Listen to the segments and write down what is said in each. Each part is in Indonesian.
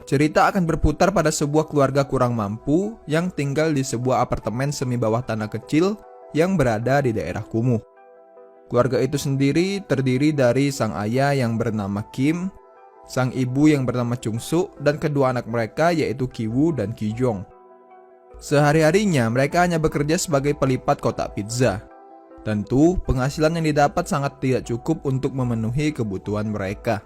cerita akan berputar pada sebuah keluarga kurang mampu yang tinggal di sebuah apartemen semi bawah tanah kecil yang berada di daerah kumuh. Keluarga itu sendiri terdiri dari sang ayah yang bernama Kim, sang ibu yang bernama Chung Soo, dan kedua anak mereka yaitu Ki Woo dan Ki Jong. Sehari-harinya mereka hanya bekerja sebagai pelipat kotak pizza. Tentu, penghasilan yang didapat sangat tidak cukup untuk memenuhi kebutuhan mereka.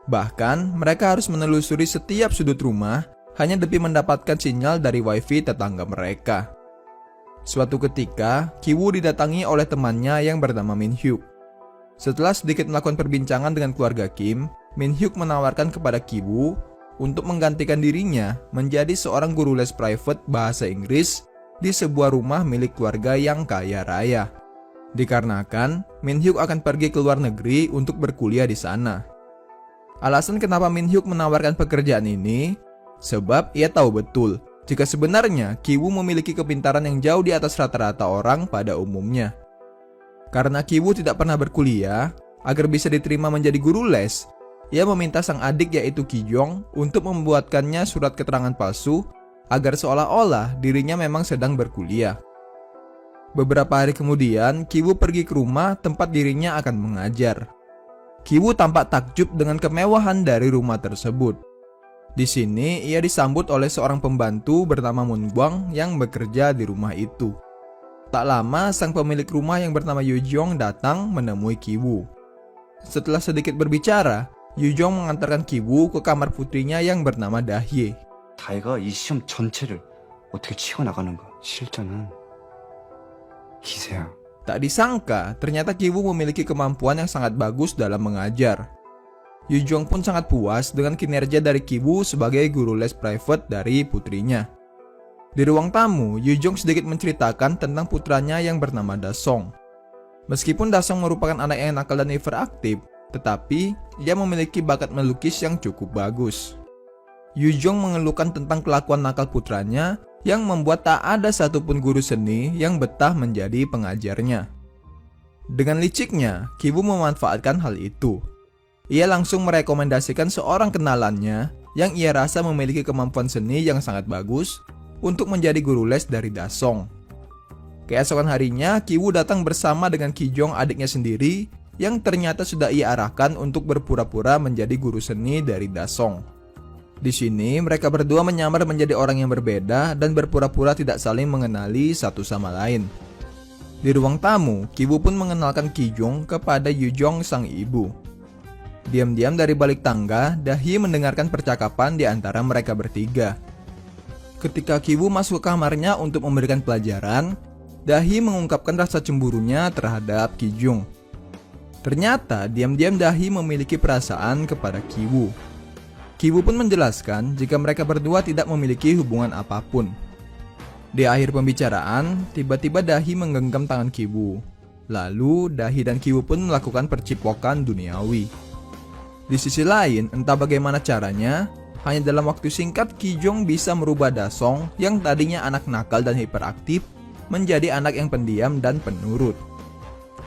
Bahkan, mereka harus menelusuri setiap sudut rumah hanya demi mendapatkan sinyal dari wifi tetangga mereka. Suatu ketika, Ki Woo didatangi oleh temannya yang bernama Min Hyuk. Setelah sedikit melakukan perbincangan dengan keluarga Kim, Min Hyuk menawarkan kepada Ki Woo untuk menggantikan dirinya menjadi seorang guru les private bahasa Inggris di sebuah rumah milik keluarga yang kaya raya. Dikarenakan Min Hyuk akan pergi ke luar negeri untuk berkuliah di sana. Alasan kenapa Min Hyuk menawarkan pekerjaan ini, sebab ia tahu betul jika sebenarnya Ki Woo memiliki kepintaran yang jauh di atas rata-rata orang pada umumnya. Karena Ki Woo tidak pernah berkuliah, agar bisa diterima menjadi guru les, ia meminta sang adik yaitu Ki Jong untuk membuatkannya surat keterangan palsu agar seolah-olah dirinya memang sedang berkuliah. Beberapa hari kemudian, Ki Woo pergi ke rumah tempat dirinya akan mengajar. Ki Woo tampak takjub dengan kemewahan dari rumah tersebut. Di sini, ia disambut oleh seorang pembantu bernama Moon Gwang yang bekerja di rumah itu. Tak lama, sang pemilik rumah yang bernama Yu Jong datang menemui Ki Woo. Setelah sedikit berbicara, Yu Jong mengantarkan Ki Woo ke kamar putrinya yang bernama Dahye. 다혜가 이 시험 전체를 어떻게 치고 나가는가 실전은 기세야. Tak disangka, ternyata Ki Woo memiliki kemampuan yang sangat bagus dalam mengajar. Yu Jong pun sangat puas dengan kinerja dari Ki Woo sebagai guru les private dari putrinya. Di ruang tamu, Yu Jong sedikit menceritakan tentang putranya yang bernama Da Song. Meskipun Da Song merupakan anak yang nakal dan hiperaktif, tetapi ia memiliki bakat melukis yang cukup bagus. Yu Jong mengeluhkan tentang kelakuan nakal putranya yang membuat tak ada satupun guru seni yang betah menjadi pengajarnya. Dengan liciknya, Ki Woo memanfaatkan hal itu. Ia langsung merekomendasikan seorang kenalannya yang ia rasa memiliki kemampuan seni yang sangat bagus untuk menjadi guru les dari Da Song. Keesokan harinya, Ki Woo datang bersama dengan Ki Jong adiknya sendiri yang ternyata sudah ia arahkan untuk berpura-pura menjadi guru seni dari Da Song. Di sini, mereka berdua menyamar menjadi orang yang berbeda dan berpura-pura tidak saling mengenali satu sama lain. Di ruang tamu, Ki Woo pun mengenalkan Ki Jong kepada Yu Jong sang ibu. Diam-diam dari balik tangga, Dahye mendengarkan percakapan di antara mereka bertiga. Ketika Ki Woo masuk ke kamarnya untuk memberikan pelajaran, Dahye mengungkapkan rasa cemburunya terhadap Ki Jong. Ternyata, diam-diam Dahye memiliki perasaan kepada Ki Woo. Ki Woo pun menjelaskan jika mereka berdua tidak memiliki hubungan apapun. Di akhir pembicaraan, tiba-tiba Dahye menggenggam tangan Ki Woo. Lalu, Dahye dan Ki Woo pun melakukan percipokan duniawi. Di sisi lain, entah bagaimana caranya, hanya dalam waktu singkat Ki Jong bisa merubah Da Song yang tadinya anak nakal dan hiperaktif menjadi anak yang pendiam dan penurut.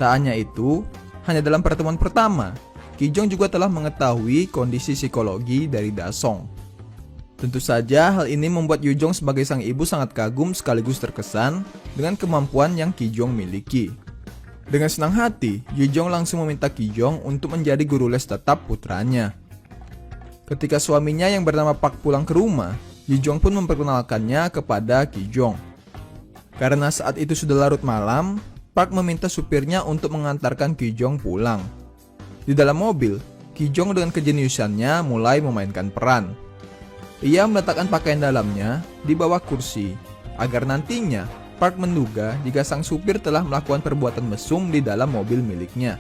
Tak hanya itu, hanya dalam pertemuan pertama, Ki Jong juga telah mengetahui kondisi psikologi dari Da Song. Tentu saja hal ini membuat Yu Jong sebagai sang ibu sangat kagum sekaligus terkesan dengan kemampuan yang Ki Jong miliki. Dengan senang hati, Yu Jong langsung meminta Ki Jong untuk menjadi guru les tetap putranya. Ketika suaminya yang bernama Park pulang ke rumah, Yu Jong pun memperkenalkannya kepada Ki Jong. Karena saat itu sudah larut malam, Park meminta supirnya untuk mengantarkan Ki Jong pulang. Di dalam mobil, Ki Jong dengan kejeniusannya mulai memainkan peran. Ia meletakkan pakaian dalamnya di bawah kursi, agar nantinya Park menduga jika sang supir telah melakukan perbuatan mesum di dalam mobil miliknya.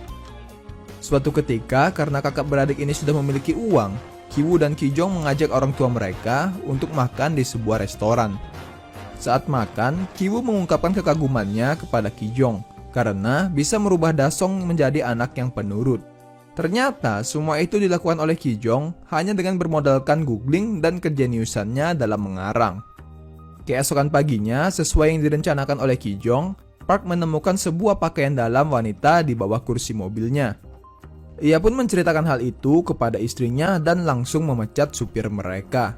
Suatu ketika, karena kakak beradik ini sudah memiliki uang, Ki Woo dan Ki Jong mengajak orang tua mereka untuk makan di sebuah restoran. Saat makan, Ki Woo mengungkapkan kekagumannya kepada Ki Jong karena bisa merubah Da Song menjadi anak yang penurut. Ternyata semua itu dilakukan oleh Ki Jong hanya dengan bermodalkan googling dan kejeniusannya dalam mengarang. Keesokan paginya, sesuai yang direncanakan oleh Ki Jong, Park menemukan sebuah pakaian dalam wanita di bawah kursi mobilnya. Ia pun menceritakan hal itu kepada istrinya dan langsung memecat supir mereka.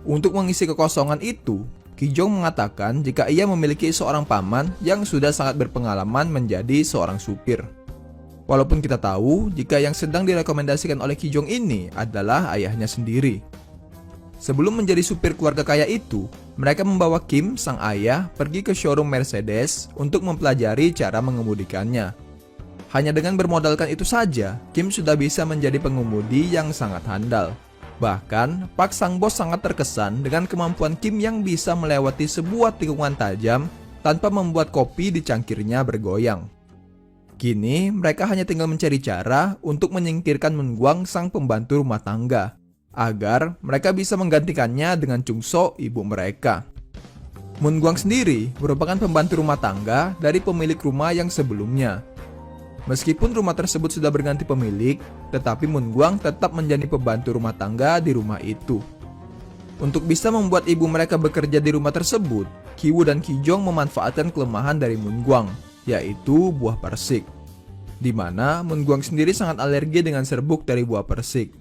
Untuk mengisi kekosongan itu, Kijong mengatakan jika ia memiliki seorang paman yang sudah sangat berpengalaman menjadi seorang supir. Walaupun kita tahu jika yang sedang direkomendasikan oleh Kijong ini adalah ayahnya sendiri. Sebelum menjadi supir keluarga kaya itu, mereka membawa Kim, sang ayah, pergi ke showroom Mercedes untuk mempelajari cara mengemudikannya. Hanya dengan bermodalkan itu saja, Kim sudah bisa menjadi pengemudi yang sangat handal. Bahkan, Park sang bos sangat terkesan dengan kemampuan Kim yang bisa melewati sebuah tikungan tajam tanpa membuat kopi di cangkirnya bergoyang. Kini, mereka hanya tinggal mencari cara untuk menyingkirkan Moon-gwang sang pembantu rumah tangga, agar mereka bisa menggantikannya dengan Chung So, ibu mereka. Moon-gwang sendiri merupakan pembantu rumah tangga dari pemilik rumah yang sebelumnya. Meskipun rumah tersebut sudah berganti pemilik, tetapi Moon-gwang tetap menjadi pembantu rumah tangga di rumah itu. Untuk bisa membuat ibu mereka bekerja di rumah tersebut, Ki-woo dan Ki-jong memanfaatkan kelemahan dari Moon-gwang, yaitu buah persik. Di mana Moon-gwang sendiri sangat alergi dengan serbuk dari buah persik.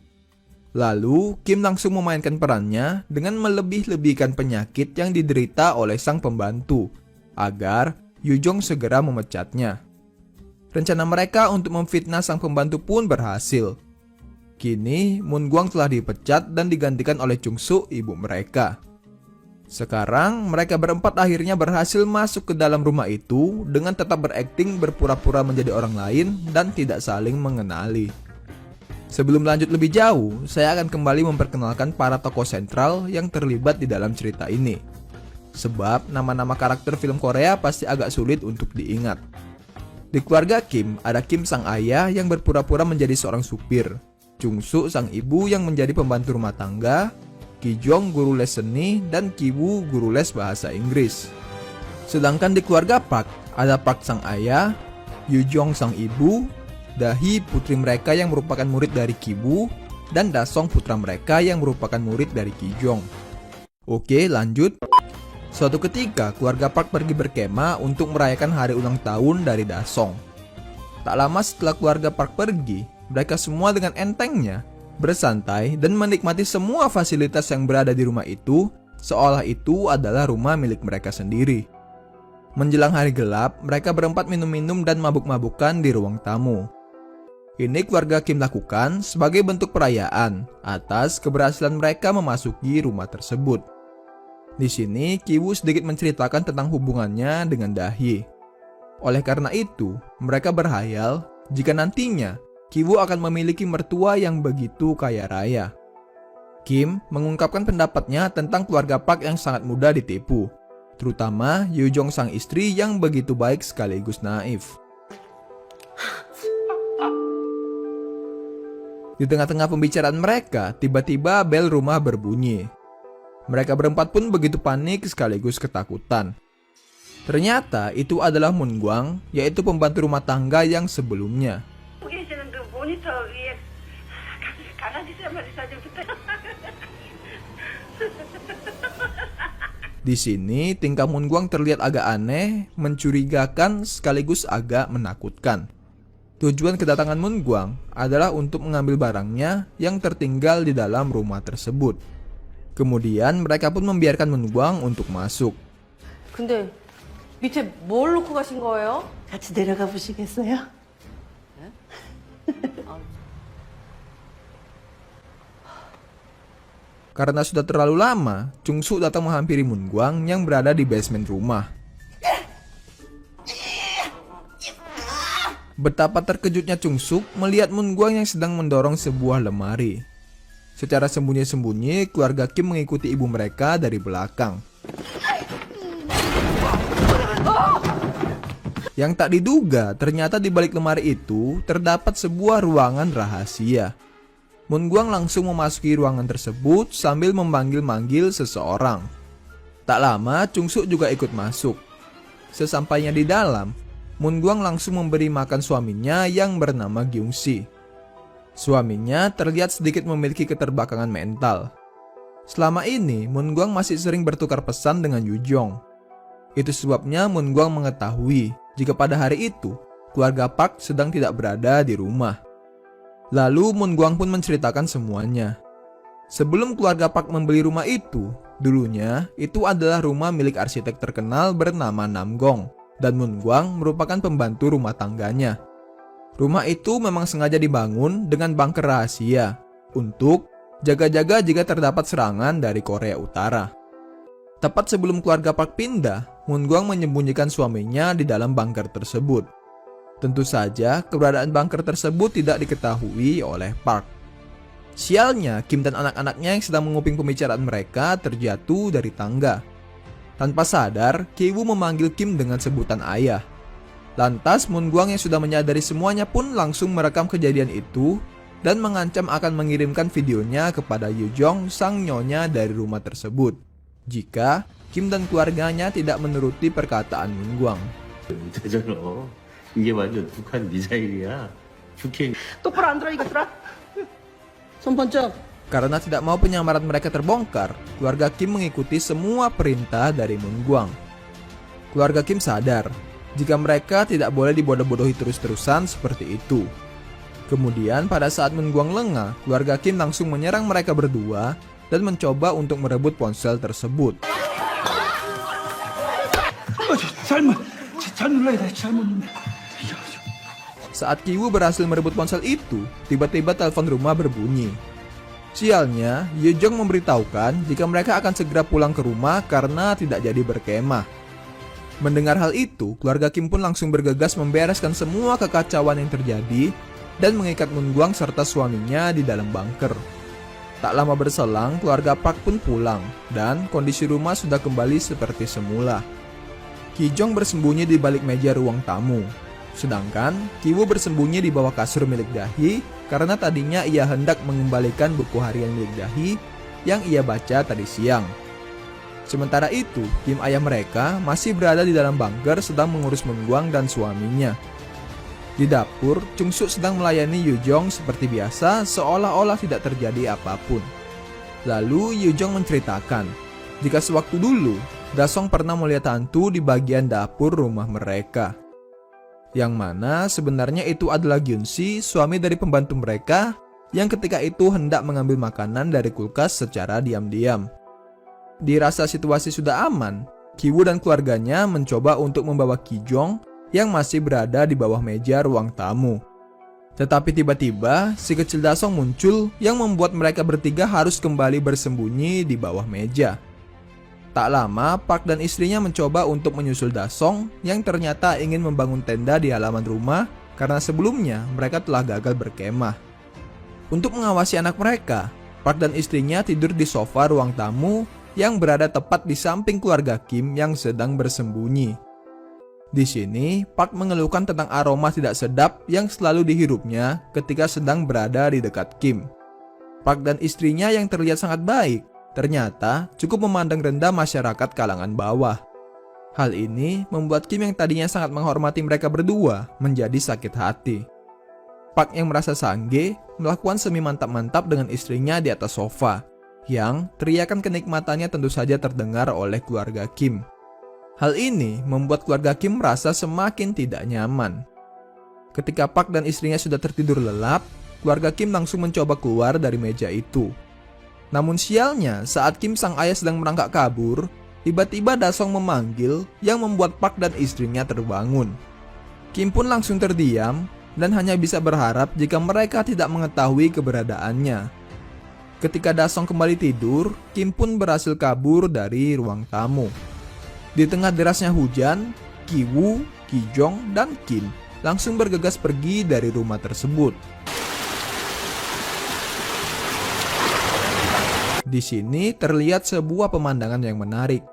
Lalu, Kim langsung memainkan perannya dengan melebih-lebihkan penyakit yang diderita oleh sang pembantu, agar Yoo-jong segera memecatnya. Rencana mereka untuk memfitnah sang pembantu pun berhasil. Kini, Moon-gwang telah dipecat dan digantikan oleh Chung-soo, ibu mereka. Sekarang, mereka berempat akhirnya berhasil masuk ke dalam rumah itu dengan tetap berakting berpura-pura menjadi orang lain dan tidak saling mengenali. Sebelum lanjut lebih jauh, saya akan kembali memperkenalkan para tokoh sentral yang terlibat di dalam cerita ini. Sebab, nama-nama karakter film Korea pasti agak sulit untuk diingat. Di keluarga Kim, ada Kim sang ayah yang berpura-pura menjadi seorang supir, Chung-soo sang ibu yang menjadi pembantu rumah tangga, Ki-jong guru les seni, dan Ki-woo guru les bahasa Inggris. Sedangkan di keluarga Park, ada Park sang ayah, Yoo-jong sang ibu, Da-hee putri mereka yang merupakan murid dari Ki-woo, dan Da-song putra mereka yang merupakan murid dari Ki-jong. Oke, lanjut. Suatu ketika, keluarga Park pergi berkemah untuk merayakan hari ulang tahun dari Da-song. Tak lama setelah keluarga Park pergi, mereka semua dengan entengnya bersantai dan menikmati semua fasilitas yang berada di rumah itu, seolah itu adalah rumah milik mereka sendiri. Menjelang hari gelap, mereka berempat minum-minum dan mabuk-mabukan di ruang tamu. Ini keluarga Kim lakukan sebagai bentuk perayaan atas keberhasilan mereka memasuki rumah tersebut. Di sini, Ki-woo sedikit menceritakan tentang hubungannya dengan Da-hee. Oleh karena itu, mereka berhayal jika nantinya Ki-woo akan memiliki mertua yang begitu kaya raya. Kim mengungkapkan pendapatnya tentang keluarga Park yang sangat mudah ditipu, terutama Yoo-jong sang istri yang begitu baik sekaligus naif. Di tengah-tengah pembicaraan mereka, tiba-tiba bel rumah berbunyi. Mereka berempat pun begitu panik sekaligus ketakutan. Ternyata itu adalah Moon-gwang, yaitu pembantu rumah tangga yang sebelumnya. Di sini, tingkah Moon-gwang terlihat agak aneh, mencurigakan sekaligus agak menakutkan. Tujuan kedatangan Moon-gwang adalah untuk mengambil barangnya yang tertinggal di dalam rumah tersebut. Kemudian mereka pun membiarkan Moon-gwang untuk masuk. 근데 밑에 뭘 놓고 가신 거예요? 같이 내려가 보시겠어요? Karena sudah terlalu lama, Chung-soo datang menghampiri Moon-gwang yang berada di basement rumah. Betapa terkejutnya Chung-soo melihat Moon-gwang yang sedang mendorong sebuah lemari. Secara sembunyi-sembunyi, keluarga Kim mengikuti ibu mereka dari belakang. Yang tak diduga, ternyata di balik lemari itu terdapat sebuah ruangan rahasia. Moon-gwang langsung memasuki ruangan tersebut sambil memanggil-manggil seseorang. Tak lama, Chung-soo juga ikut masuk. Sesampainya di dalam, Moon-gwang langsung memberi makan suaminya yang bernama Gyung-si. Suaminya terlihat sedikit memiliki keterbelakangan mental. Selama ini, Moon-gwang masih sering bertukar pesan dengan Yoo-jong. Itu sebabnya Moon-gwang mengetahui jika pada hari itu, keluarga Park sedang tidak berada di rumah. Lalu Moon Gwang pun menceritakan semuanya. Sebelum keluarga Park membeli rumah itu, dulunya itu adalah rumah milik arsitek terkenal bernama Nam Gong, dan Moon Gwang merupakan pembantu rumah tangganya. Rumah itu memang sengaja dibangun dengan bunker rahasia untuk jaga-jaga jika terdapat serangan dari Korea Utara. Tepat sebelum keluarga Park pindah, Moon Gwang menyembunyikan suaminya di dalam bunker tersebut. Tentu saja, keberadaan bunker tersebut tidak diketahui oleh Park. Sialnya, Kim dan anak-anaknya yang sedang menguping pembicaraan mereka terjatuh dari tangga. Tanpa sadar, Ki-woo memanggil Kim dengan sebutan ayah. Lantas, Moon Gwang yang sudah menyadari semuanya pun langsung merekam kejadian itu dan mengancam akan mengirimkan videonya kepada Yoo Jong, sang nyonya dari rumah tersebut, jika Kim dan keluarganya tidak menuruti perkataan Moon Gwang. 되잖아. 이게 완전 북한 미사일이야. 북핵. 똑바로 안 들어 이것들아. 손 번쩍. Karena tidak mau penyamaran mereka terbongkar, keluarga Kim mengikuti semua perintah dari Moon Gwang. Keluarga Kim sadar jika mereka tidak boleh dibodoh-bodohi terus-terusan seperti itu. Kemudian pada saat Moon Gwang lengah, keluarga Kim langsung menyerang mereka berdua dan mencoba untuk merebut ponsel tersebut. 잘 눌러야 돼. 잘못 눌러. Saat Ki-woo berhasil merebut ponsel itu, tiba-tiba telepon rumah berbunyi. Sialnya, Yoo Jong memberitahukan jika mereka akan segera pulang ke rumah karena tidak jadi berkemah. Mendengar hal itu, keluarga Kim pun langsung bergegas membereskan semua kekacauan yang terjadi dan mengikat Moon Gwang serta suaminya di dalam bunker. Tak lama berselang, keluarga Park pun pulang dan kondisi rumah sudah kembali seperti semula. Ki Jong bersembunyi di balik meja ruang tamu, sedangkan Ki-woo bersembunyi di bawah kasur milik Dahi karena tadinya ia hendak mengembalikan buku harian milik Dahi yang ia baca tadi siang. Sementara itu, Kim ayah mereka masih berada di dalam bunker sedang mengurus Moon Gwang dan suaminya. Di dapur, Chung Suk sedang melayani Yoo Jong seperti biasa seolah-olah tidak terjadi apapun. Lalu Yoo Jong menceritakan jika sewaktu dulu Da-song pernah melihat hantu di bagian dapur rumah mereka. Yang mana sebenarnya itu adalah Gyun-si, suami dari pembantu mereka yang ketika itu hendak mengambil makanan dari kulkas secara diam-diam. Dirasa situasi sudah aman, Ki-woo dan keluarganya mencoba untuk membawa Ki Jong yang masih berada di bawah meja ruang tamu. Tetapi tiba-tiba si kecil Da-song muncul yang membuat mereka bertiga harus kembali bersembunyi di bawah meja. Tak lama, Park dan istrinya mencoba untuk menyusul Da-song yang ternyata ingin membangun tenda di halaman rumah karena sebelumnya mereka telah gagal berkemah. Untuk mengawasi anak mereka, Park dan istrinya tidur di sofa ruang tamu yang berada tepat di samping keluarga Kim yang sedang bersembunyi. Di sini, Park mengeluhkan tentang aroma tidak sedap yang selalu dihirupnya ketika sedang berada di dekat Kim. Park dan istrinya yang terlihat sangat baik ternyata cukup memandang rendah masyarakat kalangan bawah. Hal ini membuat Kim yang tadinya sangat menghormati mereka berdua menjadi sakit hati. Park yang merasa sangge melakukan semi mantap-mantap dengan istrinya di atas sofa, yang teriakan kenikmatannya tentu saja terdengar oleh keluarga Kim. Hal ini membuat keluarga Kim merasa semakin tidak nyaman. Ketika Park dan istrinya sudah tertidur lelap, keluarga Kim langsung mencoba keluar dari meja itu. Namun sialnya, saat Kim sang ayah sedang merangkak kabur, tiba-tiba Da-song memanggil yang membuat Park dan istrinya terbangun. Kim pun langsung terdiam dan hanya bisa berharap jika mereka tidak mengetahui keberadaannya. Ketika Da-song kembali tidur, Kim pun berhasil kabur dari ruang tamu. Di tengah derasnya hujan, Ki-woo, Ki Jong, dan Kim langsung bergegas pergi dari rumah tersebut. Di sini terlihat sebuah pemandangan yang menarik,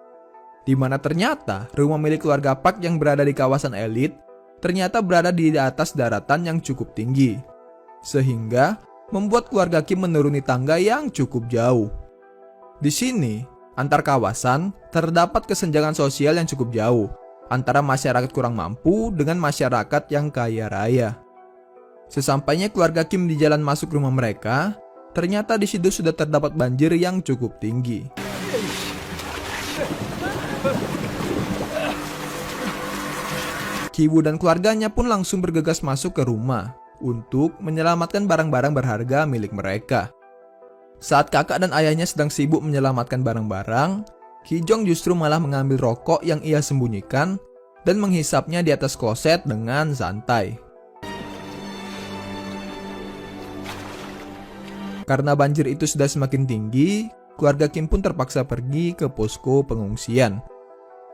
di mana ternyata rumah milik keluarga Park yang berada di kawasan elit ternyata berada di atas daratan yang cukup tinggi, sehingga membuat keluarga Kim menuruni tangga yang cukup jauh. Di sini, antar kawasan terdapat kesenjangan sosial yang cukup jauh antara masyarakat kurang mampu dengan masyarakat yang kaya raya. Sesampainya keluarga Kim di jalan masuk rumah mereka, ternyata di situ sudah terdapat banjir yang cukup tinggi. Ki-woo dan keluarganya pun langsung bergegas masuk ke rumah. untuk menyelamatkan barang-barang berharga milik mereka. Saat kakak dan ayahnya sedang sibuk menyelamatkan barang-barang, Ki-jong justru malah mengambil rokok yang ia sembunyikan dan menghisapnya di atas kloset dengan santai. Karena banjir itu sudah semakin tinggi, keluarga Kim pun terpaksa pergi ke posko pengungsian.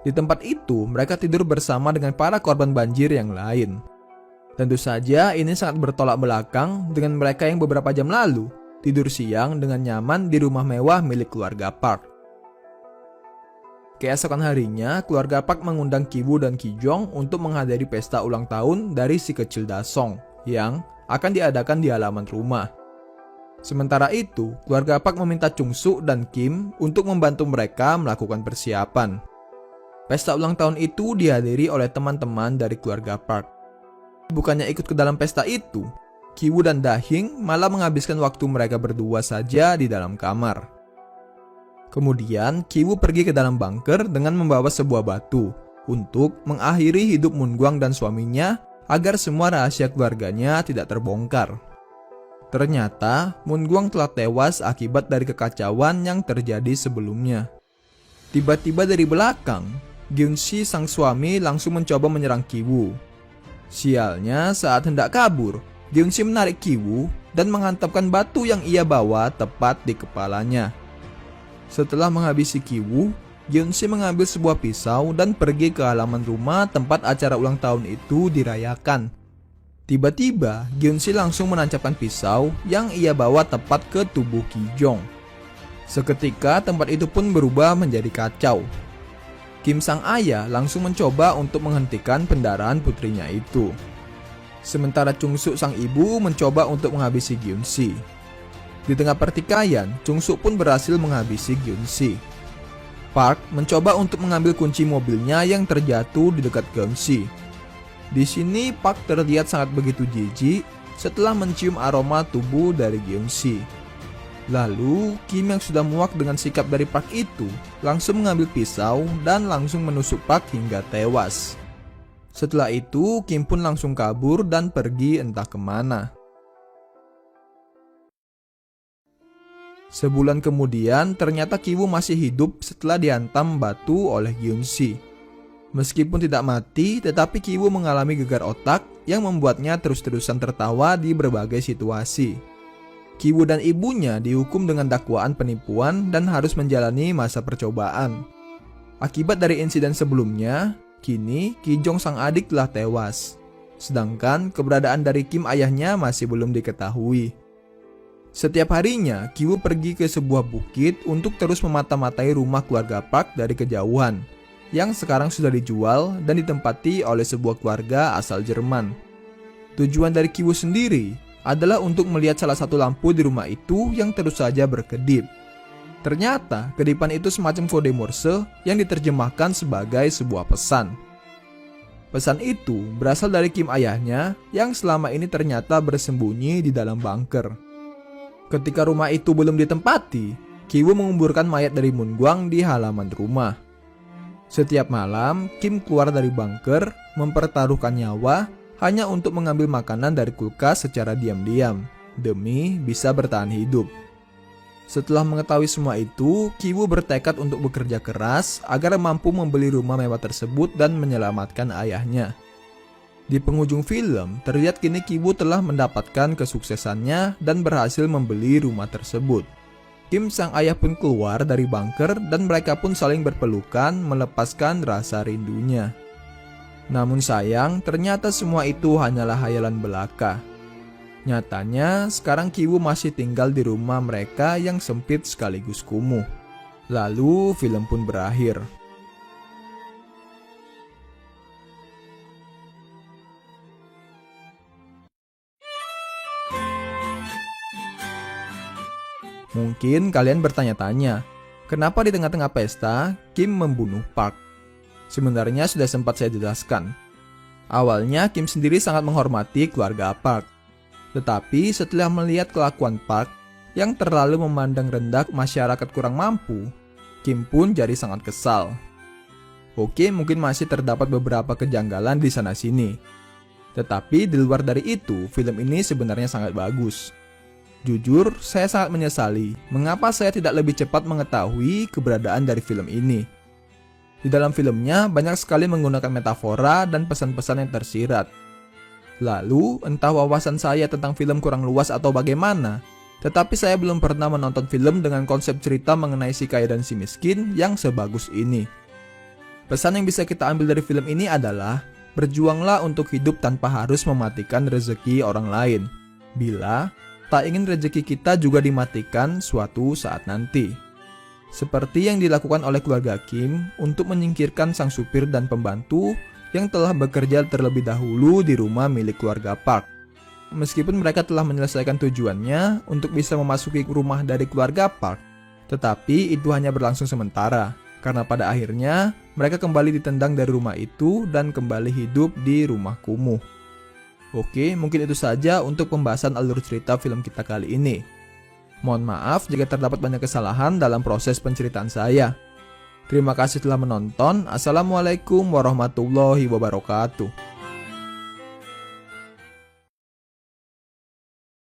Di tempat itu, mereka tidur bersama dengan para korban banjir yang lain. Tentu saja ini sangat bertolak belakang dengan mereka yang beberapa jam lalu tidur siang dengan nyaman di rumah mewah milik keluarga Park. Keesokan harinya, keluarga Park mengundang Ki-woo dan Ki-jong untuk menghadiri pesta ulang tahun dari si kecil Da-song yang akan diadakan di halaman rumah. Sementara itu, keluarga Park meminta Chung-suk dan Kim untuk membantu mereka melakukan persiapan. Pesta ulang tahun itu dihadiri oleh teman-teman dari keluarga Park. Bukannya ikut ke dalam pesta itu, Ki-woo dan Da-hing malah menghabiskan waktu mereka berdua saja di dalam kamar. Kemudian, Ki-woo pergi ke dalam bunker dengan membawa sebuah batu untuk mengakhiri hidup Moon-gwang dan suaminya agar semua rahasia keluarganya tidak terbongkar. Ternyata, Moon-gwang telah tewas akibat dari kekacauan yang terjadi sebelumnya. Tiba-tiba dari belakang, Gyun-si sang suami langsung mencoba menyerang Ki-woo. Sialnya, saat hendak kabur, Gyun-si menarik Ki-woo dan menghantamkan batu yang ia bawa tepat di kepalanya. Setelah menghabisi Ki-woo, Gyun-si mengambil sebuah pisau dan pergi ke halaman rumah tempat acara ulang tahun itu dirayakan. Tiba-tiba, Gyun-si langsung menancapkan pisau yang ia bawa tepat ke tubuh Ki-jong. Seketika tempat itu pun berubah menjadi kacau. Kim sang ayah langsung mencoba untuk menghentikan pendarahan putrinya itu. Sementara Chung-suk sang ibu mencoba untuk menghabisi Gyun-si. Di tengah pertikaian, Chung-suk pun berhasil menghabisi Gyun-si. Park mencoba untuk mengambil kunci mobilnya yang terjatuh di dekat Gyun-si. Di sini Park terlihat sangat begitu jijik setelah mencium aroma tubuh dari Gyun-si. Lalu Kim yang sudah muak dengan sikap dari Park itu langsung mengambil pisau dan langsung menusuk Park hingga tewas. Setelah itu, Kim pun langsung kabur dan pergi entah kemana. Sebulan kemudian, ternyata Ki-woo masih hidup setelah dihantam batu oleh Gyun-si. Meskipun tidak mati, tetapi Ki-woo mengalami gegar otak yang membuatnya terus-terusan tertawa di berbagai situasi. Ki-woo dan ibunya dihukum dengan dakwaan penipuan dan harus menjalani masa percobaan. Akibat dari insiden sebelumnya, kini Ki-jong sang adik telah tewas. Sedangkan keberadaan dari Kim ayahnya masih belum diketahui. Setiap harinya, Ki-woo pergi ke sebuah bukit untuk terus memata-matai rumah keluarga Park dari kejauhan, yang sekarang sudah dijual dan ditempati oleh sebuah keluarga asal Jerman. Tujuan dari Ki-woo sendiri adalah untuk melihat salah satu lampu di rumah itu yang terus saja berkedip. Ternyata, kedipan itu semacam kode Morse yang diterjemahkan sebagai sebuah pesan. Pesan itu berasal dari Kim ayahnya yang selama ini ternyata bersembunyi di dalam bunker. Ketika rumah itu belum ditempati, Ki-woo menguburkan mayat dari Moon-gwang di halaman rumah. Setiap malam, Kim keluar dari bunker, mempertaruhkan nyawa hanya untuk mengambil makanan dari kulkas secara diam-diam, demi bisa bertahan hidup. Setelah mengetahui semua itu, Ki-woo bertekad untuk bekerja keras agar mampu membeli rumah mewah tersebut dan menyelamatkan ayahnya. Di penghujung film, terlihat kini Ki-woo telah mendapatkan kesuksesannya dan berhasil membeli rumah tersebut. Kim sang ayah pun keluar dari bunker dan mereka pun saling berpelukan melepaskan rasa rindunya. Namun sayang, ternyata semua itu hanyalah hayalan belaka. Nyatanya, sekarang Ki-woo masih tinggal di rumah mereka yang sempit sekaligus kumuh. Lalu, film pun berakhir. Mungkin kalian bertanya-tanya, kenapa di tengah-tengah pesta, Kim membunuh Park? Sebenarnya sudah sempat saya jelaskan. Awalnya, Kim sendiri sangat menghormati keluarga Park. Tetapi setelah melihat kelakuan Park yang terlalu memandang rendah masyarakat kurang mampu, Kim pun jadi sangat kesal. Oke, mungkin masih terdapat beberapa kejanggalan di sana-sini. Tetapi di luar dari itu, film ini sebenarnya sangat bagus. Jujur, saya sangat menyesali mengapa saya tidak lebih cepat mengetahui keberadaan dari film ini. Di dalam filmnya banyak sekali menggunakan metafora dan pesan-pesan yang tersirat. Lalu, entah wawasan saya tentang film kurang luas atau bagaimana, tetapi saya belum pernah menonton film dengan konsep cerita mengenai si kaya dan si miskin yang sebagus ini. Pesan yang bisa kita ambil dari film ini adalah, berjuanglah untuk hidup tanpa harus mematikan rezeki orang lain. Bila tak ingin rezeki kita juga dimatikan suatu saat nanti. Seperti yang dilakukan oleh keluarga Kim untuk menyingkirkan sang supir dan pembantu yang telah bekerja terlebih dahulu di rumah milik keluarga Park. Meskipun mereka telah menyelesaikan tujuannya untuk bisa memasuki rumah dari keluarga Park, tetapi itu hanya berlangsung sementara, karena pada akhirnya mereka kembali ditendang dari rumah itu dan kembali hidup di rumah kumuh. Oke, mungkin itu saja untuk pembahasan alur cerita film kita kali ini. Mohon maaf jika terdapat banyak kesalahan dalam proses penceritaan saya. Terima kasih telah menonton. Assalamualaikum warahmatullahi wabarakatuh.